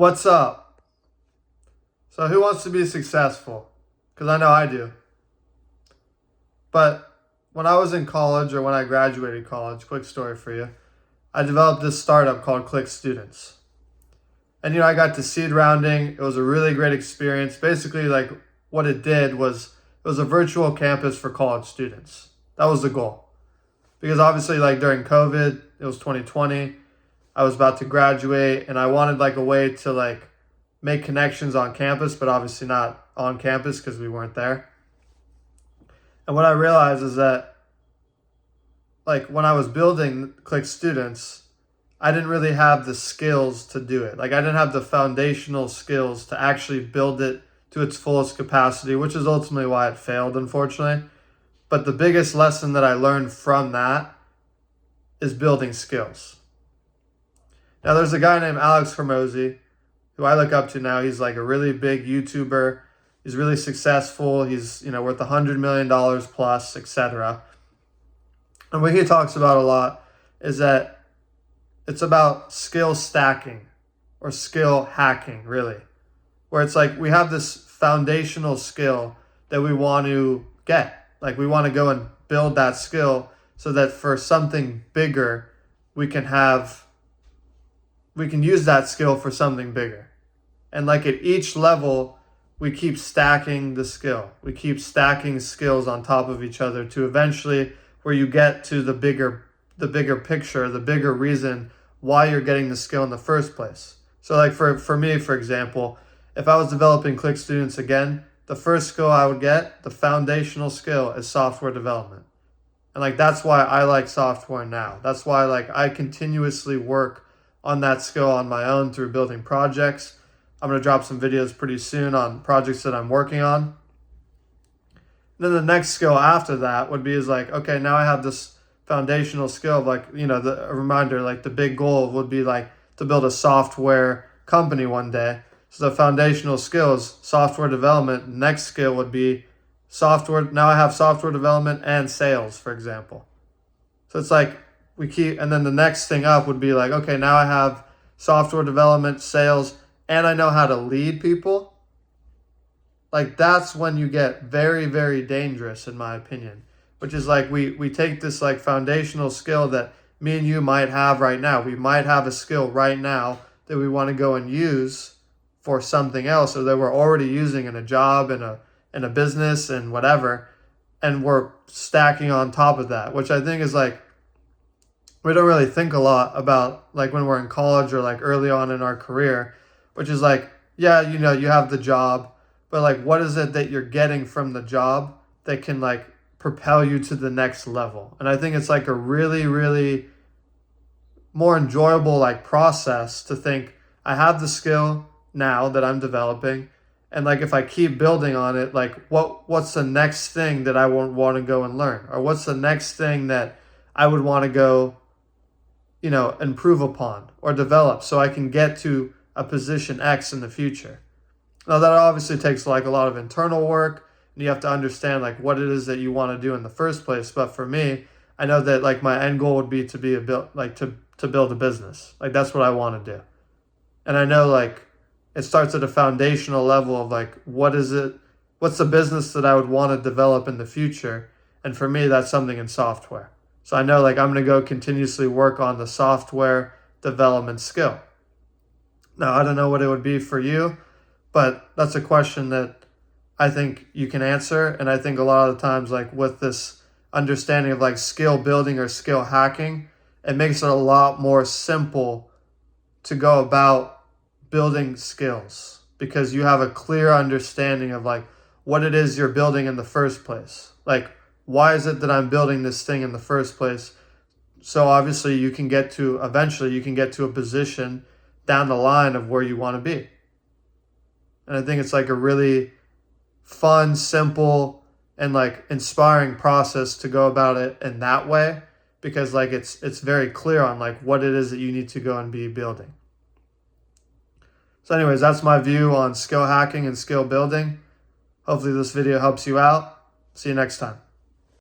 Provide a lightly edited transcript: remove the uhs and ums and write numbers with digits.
What's up? So who wants to be successful? Because I know I do. But when I was in college or when I graduated college, quick story for you, I developed this startup called Click Students. And I got to seed rounding. It was a really great experience. Basically, what it did was it was a virtual campus for college students. That was the goal. Because obviously during COVID, it was 2020. I was about to graduate and I wanted a way to make connections on campus, but obviously not on campus because we weren't there. And what I realized is that when I was building Click Students, I didn't really have the skills to do it. I didn't have the foundational skills to actually build it to its fullest capacity, which is ultimately why it failed, unfortunately. But the biggest lesson that I learned from that is building skills. Now, there's a guy named Alex Hormozi who I look up to now. He's a really big YouTuber. He's really successful. He's worth $100 million plus, etc. And what he talks about a lot is that it's about skill stacking or skill hacking, really. Where it's we have this foundational skill that we want to get. We want to go and build that skill so that for something bigger, we can use that skill for something bigger. And at each level, we keep stacking the skill. We keep stacking skills on top of each other to eventually where you get to the bigger picture, the bigger reason why you're getting the skill in the first place. So for me, for example, if I was developing Click Students again, the first skill I would get, the foundational skill, is software development. And that's why I like software now. That's why I continuously work on that skill on my own through building projects. I'm going to drop some videos pretty soon on projects that I'm working on. Then the next skill after that would be okay, now I have this foundational skill of a reminder, the big goal would be to build a software company one day. So the foundational skill is software development. Next skill would be software. Now I have software development and sales, for example. So it's we keep, and then the next thing up would be okay, now I have software development, sales, and I know how to lead people. That's when you get very, very dangerous, in my opinion, which is we take this foundational skill that me and you might have right now. We might have a skill right now that we want to go and use for something else, or that we're already using in a job, in a business and whatever. And we're stacking on top of that, which I think is we don't really think a lot about when we're in college or early on in our career, which is yeah, you have the job, but what is it that you're getting from the job that can propel you to the next level? And I think it's a really, really more enjoyable process to think I have the skill now that I'm developing, and if I keep building on it, what's the next thing that I want to go and learn, or what's the next thing that I would want to go improve upon or develop so I can get to a position X in the future. Now that obviously takes a lot of internal work, and you have to understand what it is that you want to do in the first place. But for me, I know that my end goal would be to be to build a business. That's what I want to do. And I know it starts at a foundational level of what's the business that I would want to develop in the future. And for me, that's something in software. So I know I'm going to go continuously work on the software development skill. Now, I don't know what it would be for you, but that's a question that I think you can answer. And I think a lot of the times, with this understanding of skill building or skill hacking, it makes it a lot more simple to go about building skills, because you have a clear understanding of what it is you're building in the first place. Why is it that I'm building this thing in the first place? So obviously eventually you can get to a position down the line of where you want to be. And I think it's a really fun, simple, and inspiring process to go about it in that way, because it's very clear on what it is that you need to go and be building. So anyways, that's my view on skill hacking and skill building. Hopefully this video helps you out. See you next time.